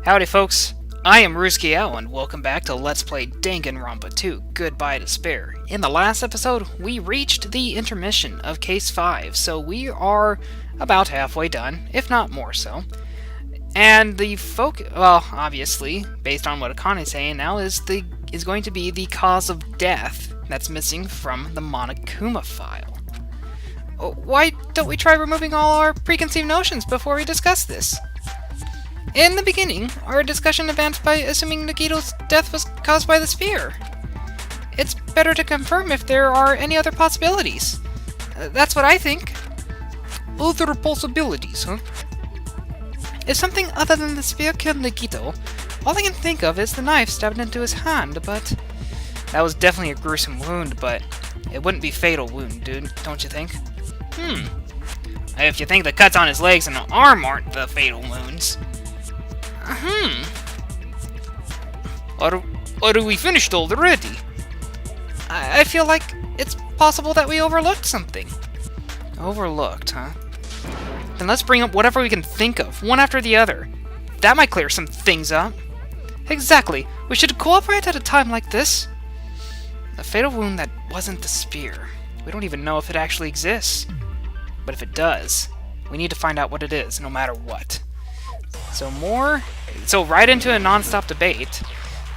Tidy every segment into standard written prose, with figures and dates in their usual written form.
Howdy folks, I am Ruzkiel and welcome back to Let's Play Danganronpa 2, Goodbye Despair. In the last episode, we reached the intermission of Case 5, so we are about halfway done, if not more so. And the obviously, based on what Akane's saying now, is going to be the cause of death that's missing from the Monokuma file. Why don't we try removing all our preconceived notions before we discuss this? In the beginning, our discussion advanced by assuming Nagito's death was caused by the sphere. It's better to confirm if there are any other possibilities. That's what I think. Other possibilities, huh? If something other than the sphere killed Nagito, all I can think of is the knife stabbed into his hand, but... That was definitely a gruesome wound, but it wouldn't be a fatal wound, dude, don't you think? If you think the cuts on his legs and arm aren't the fatal wounds... Are we finished already? I feel like it's possible that we overlooked something. Overlooked, huh? Then let's bring up whatever we can think of, one after the other. That might clear some things up. Exactly. We should cooperate at a time like this. A fatal wound that wasn't the spear. We don't even know if it actually exists. But if it does, we need to find out what it is, no matter what. So right into a non-stop debate.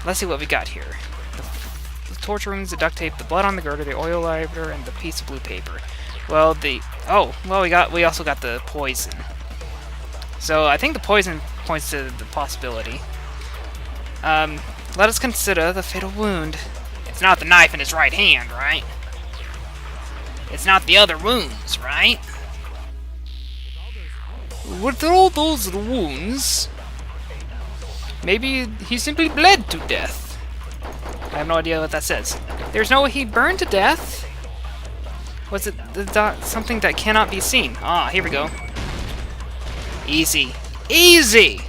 Let's see what we got here. The torture rings, the duct tape, the blood on the girder, the oil lighter, and the piece of blue paper. We also got the poison. So I think the poison points to the possibility. Let us consider the fatal wound. It's not the knife in his right hand, right? It's not the other wounds, right? With all those wounds, maybe he simply bled to death. I have no idea what that says. There's no way he burned to death. Was it something that cannot be seen? Ah, here we go. Easy. Easy!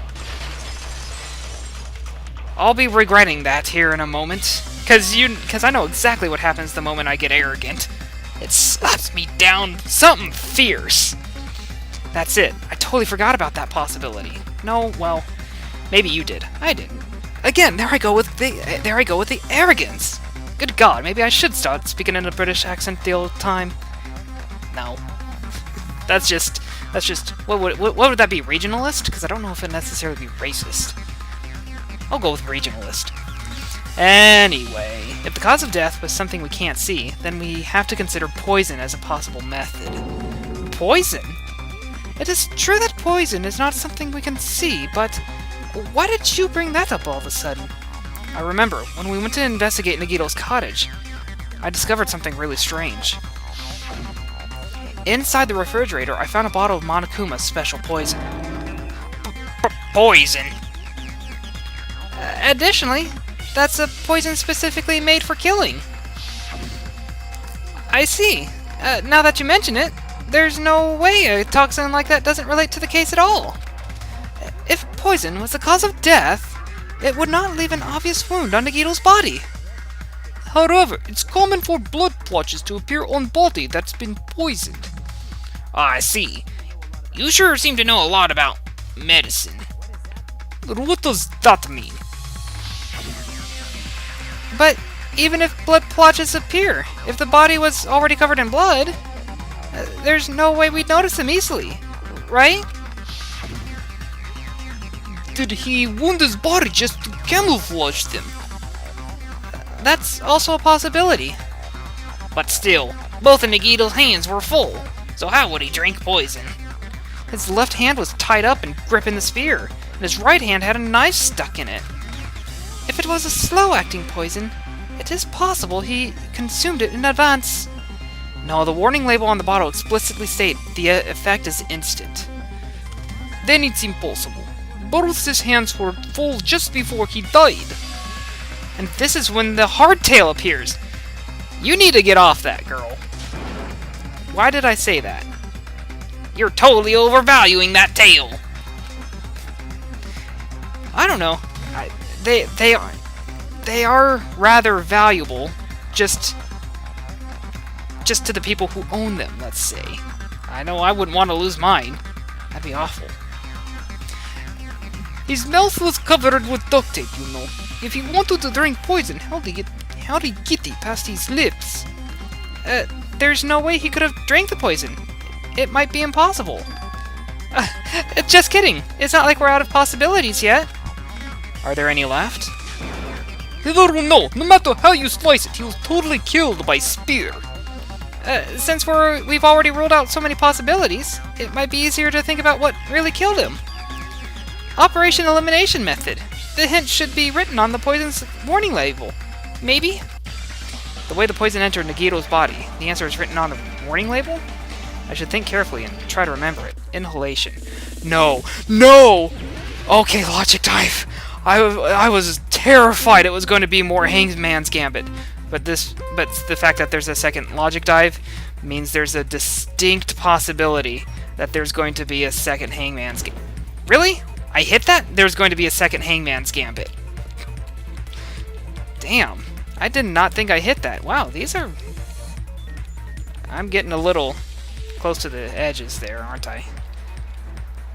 I'll be regretting that here in a moment. Because I know exactly what happens the moment I get arrogant. It slaps me down something fierce. That's it. I totally forgot about that possibility. No, well, maybe you did. I didn't. Again, there I go with the arrogance. Good God, maybe I should start speaking in a British accent the old time. No, that's just. What would that be? Regionalist? Because I don't know if it necessarily be racist. I'll go with regionalist. Anyway, if the cause of death was something we can't see, then we have to consider poison as a possible method. Poison? It is true that poison is not something we can see, but why did you bring that up all of a sudden? I remember, when we went to investigate Nagito's cottage, I discovered something really strange. Inside the refrigerator, I found a bottle of Monokuma's special poison. Poison? Additionally, that's a poison specifically made for killing. I see. Now that you mention it, there's no way a toxin like that doesn't relate to the case at all. If poison was the cause of death, it would not leave an obvious wound on Nagito's body. However, it's common for blood blotches to appear on body that's been poisoned. I see. You sure seem to know a lot about medicine. What does that mean? But even if blood blotches appear, if the body was already covered in blood, there's no way we'd notice them easily, right? Did he wound his body just to camouflage them? That's also a possibility. But still, both of Nagito's hands were full, so how would he drink poison? His left hand was tied up and gripping the sphere, and his right hand had a knife stuck in it. If it was a slow-acting poison, it is possible he consumed it in advance. No, the warning label on the bottle explicitly states the effect is instant. Then it's impossible. Both his hands were full just before he died. And this is when the hardtail appears. You need to get off that, girl. Why did I say that? You're totally overvaluing that tail. I don't know. They are rather valuable, just to the people who own them, let's say. I know I wouldn't want to lose mine. That'd be awful. His mouth was covered with duct tape, you know. If he wanted to drink poison, how'd he get it past his lips? There's no way he could have drank the poison. It might be impossible. Just kidding. It's not like we're out of possibilities yet. Are there any left? No matter how you slice it, he was totally killed by spear. Since we've already ruled out so many possibilities, it might be easier to think about what really killed him. Operation Elimination Method. The hint should be written on the poison's warning label. Maybe? The way the poison entered Nagito's body. The answer is written on the warning label? I should think carefully and try to remember it. Inhalation. No! Okay, logic dive. I was terrified it was going to be more Hangman's Gambit. But the fact that there's a second logic dive means there's a distinct possibility that there's going to be a second Hangman's Gambit. Really? I hit that? There's going to be a second Hangman's Gambit. Damn. I did not think I hit that. Wow, these are... I'm getting a little close to the edges there, aren't I?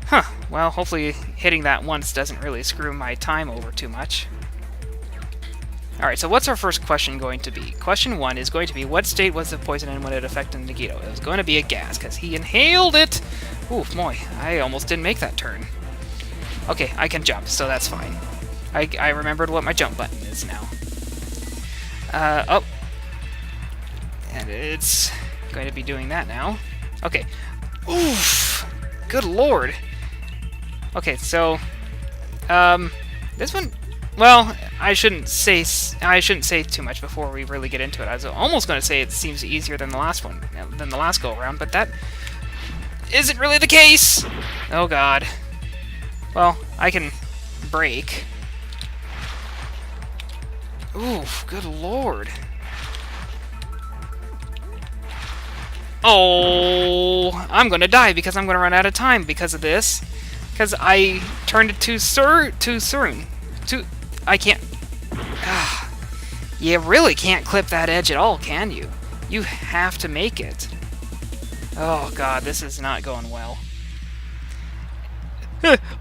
Huh. Well, hopefully hitting that once doesn't really screw my time over too much. Alright, so what's our first question going to be? Question 1 is going to be, what state was the poison in when it affected Nagito? It was going to be a gas, because he inhaled it! Ooh, boy, I almost didn't make that turn. Okay, I can jump, so that's fine. I remembered what my jump button is now. Oh. And it's going to be doing that now. Okay. Oof! Good lord! Okay, so... this one... Well, I shouldn't say too much before we really get into it. I was almost going to say it seems easier than the last one, than the last go-around, but that isn't really the case! Oh god. Well, I can break. Oof, good lord. Oh, I'm gonna die because I'm gonna run out of time because of this. Because I turned it too soon. I can't... You really can't clip that edge at all, can you? You have to make it. Oh god, this is not going well.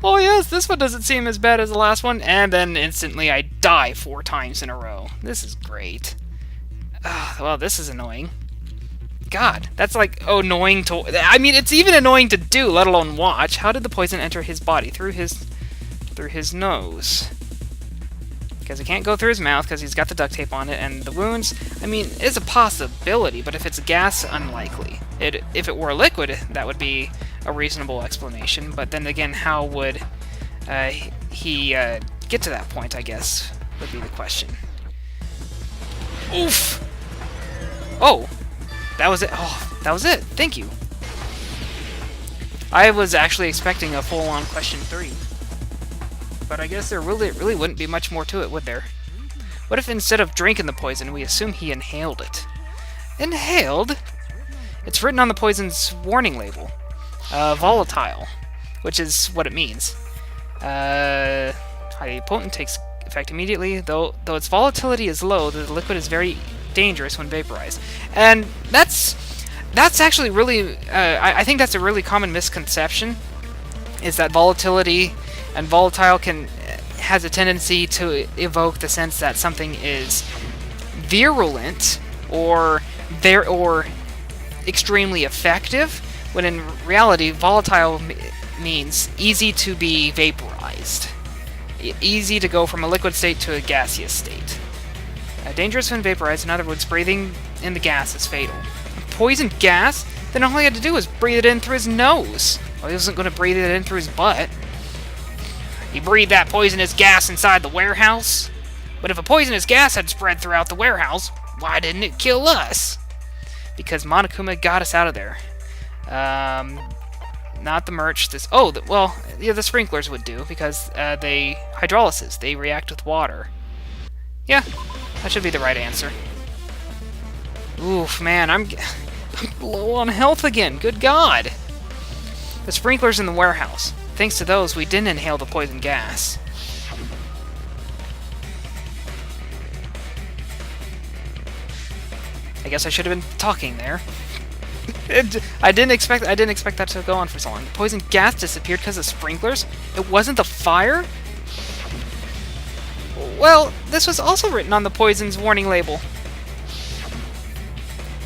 Oh yes, this one doesn't seem as bad as the last one, and then instantly I die 4 times in a row. This is great. Well, this is annoying. God, that's like annoying to... I mean, it's even annoying to do, let alone watch. How did the poison enter his body? Through his nose. Because it can't go through his mouth because he's got the duct tape on it, and the wounds, I mean, is a possibility, but if it's a gas, unlikely. If it were a liquid, that would be a reasonable explanation, but then again, how would he get to that point, I guess, would be the question. Oof! Oh! That was it. Oh, that was it. Thank you. I was actually expecting a full-on question 3. But I guess there really wouldn't be much more to it, would there? What if instead of drinking the poison, we assume he inhaled it? Inhaled? It's written on the poison's warning label. Volatile, which is what it means. Highly potent, takes effect immediately. Though its volatility is low, the liquid is very dangerous when vaporized. And that's actually really... I think that's a really common misconception, is that volatility and volatile has a tendency to evoke the sense that something is virulent or extremely effective, when in reality, volatile means easy to be vaporized. Easy to go from a liquid state to a gaseous state. Dangerous when vaporized, in other words, breathing in the gas is fatal. Poison gas? Then all he had to do was breathe it in through his nose. Well, he wasn't going to breathe it in through his butt. He breathed that poisonous gas inside the warehouse. But if a poisonous gas had spread throughout the warehouse, why didn't it kill us? Because Monokuma got us out of there. Not the merch. Well, yeah, the sprinklers would do, because they hydrolysis. They react with water. Yeah, that should be the right answer. Oof, man, I'm low on health again. Good God. The sprinklers in the warehouse. Thanks to those, we didn't inhale the poison gas. I guess I should have been talking there. I didn't expect that to go on for so long. The poison gas disappeared because of sprinklers? It wasn't the fire? Well, this was also written on the poison's warning label.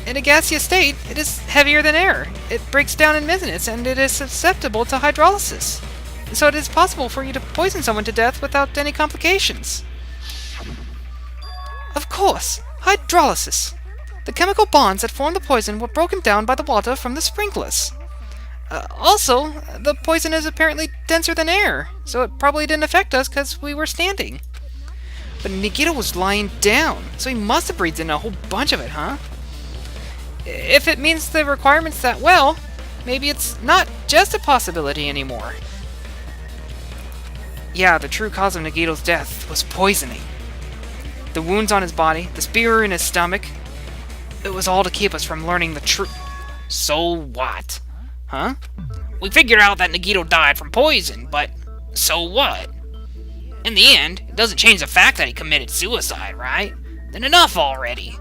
In a gaseous state, it is heavier than air. It breaks down in minutes, and it is susceptible to hydrolysis. So it is possible for you to poison someone to death without any complications. Of course, hydrolysis. The chemical bonds that form the poison were broken down by the water from the sprinklers. Also, the poison is apparently denser than air, so it probably didn't affect us because we were standing. But Nagito was lying down, so he must have breathed in a whole bunch of it, huh? If it means the requirements that well, maybe it's not just a possibility anymore. Yeah, the true cause of Nagito's death was poisoning. The wounds on his body, the spear in his stomach, it was all to keep us from learning the truth. So what? Huh? We figured out that Nagito died from poison, but so what? In the end, it doesn't change the fact that he committed suicide, right? Then enough already.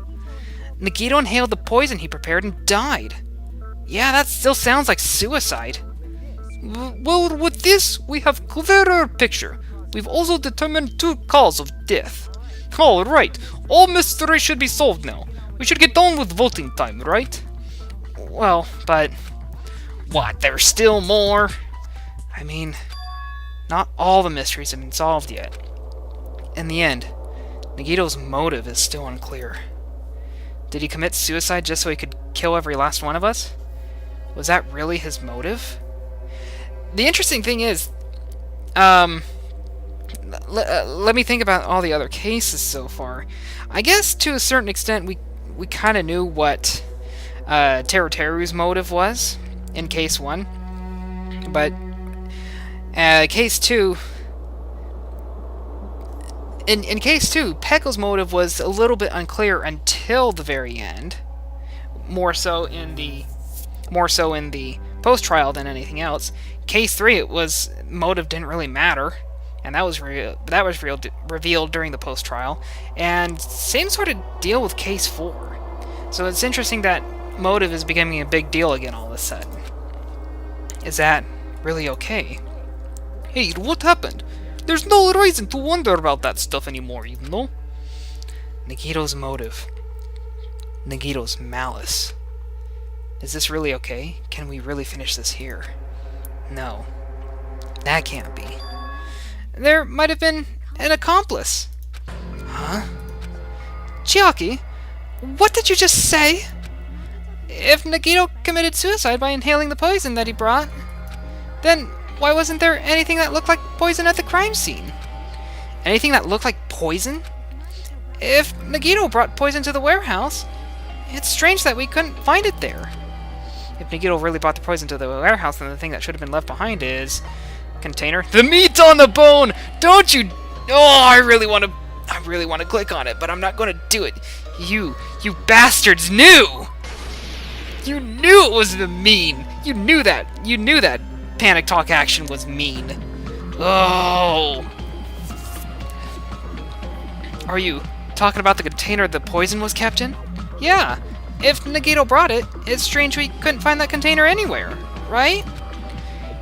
Nagito inhaled the poison he prepared and died. Yeah, that still sounds like suicide. Well, with this, we have clearer picture. We've also determined two causes of death. Alright, all mysteries should be solved now. We should get on with voting time, right? Well, but... What, there's still more? I mean, not all the mysteries have been solved yet. In the end, Nagito's motive is still unclear. Did he commit suicide just so he could kill every last one of us? Was that really his motive? The interesting thing is, let me think about all the other cases so far. I guess to a certain extent we kind of knew what Teru's motive was in case 1. But case 2... In case 2, Pecco's motive was a little bit unclear until the very end. More so in the post-trial than anything else. Case 3, motive didn't really matter, and that was revealed during the post-trial. And same sort of deal with Case 4. So it's interesting that motive is becoming a big deal again all of a sudden. Is that really okay? Hey, what happened? There's no reason to wonder about that stuff anymore, you know? Nagito's motive. Nagito's malice. Is this really okay? Can we really finish this here? No. That can't be. There might have been an accomplice. Huh? Chiaki, what did you just say? If Nagito committed suicide by inhaling the poison that he brought, then why wasn't there anything that looked like poison at the crime scene? Anything that looked like poison? If Nagito brought poison to the warehouse, it's strange that we couldn't find it there. If Nagito really brought the poison to the warehouse, then the thing that should have been left behind is... container? The meat on the bone! Don't you... Oh, I really want to click on it, but I'm not going to do it. You bastards knew! You knew it was the mean! You knew that Panic Talk action was mean. Oh! Are you talking about the container the poison was kept in? Yeah. If Nagito brought it, it's strange we couldn't find that container anywhere, right?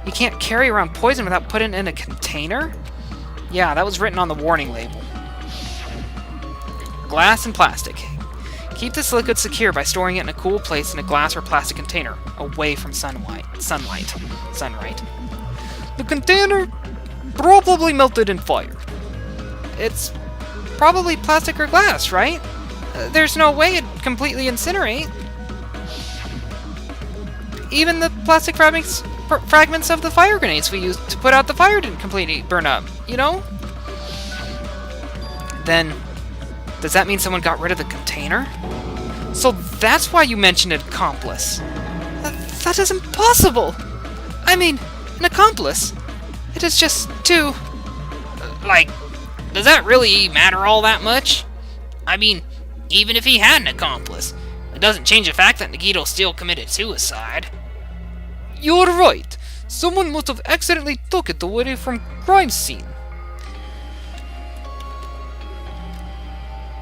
You can't carry around poison without putting it in a container? Yeah, that was written on the warning label. Glass and plastic. Keep this liquid secure by storing it in a cool place in a glass or plastic container, away from sunlight. The container probably melted in fire. It's probably plastic or glass, right? There's no way it'd completely incinerate. Even the plastic fragments of the fire grenades we used to put out the fire didn't completely burn up, you know? Then, does that mean someone got rid of the container? So that's why you mentioned an accomplice. That is impossible! I mean, an accomplice. It is just too... Like, does that really matter all that much? I mean, even if he had an accomplice, it doesn't change the fact that Nagito still committed suicide. You're right. Someone must have accidentally took it away from crime scene.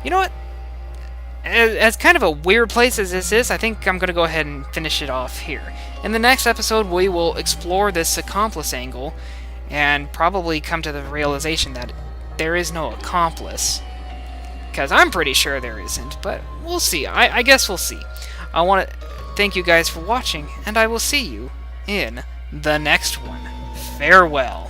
You know what? as kind of a weird place as this is, I think I'm going to go ahead and finish it off here. In the next episode, we will explore this accomplice angle and probably come to the realization that there is no accomplice. Because I'm pretty sure there isn't, but we'll see. I guess we'll see. I want to thank you guys for watching, and I will see you in the next one. Farewell.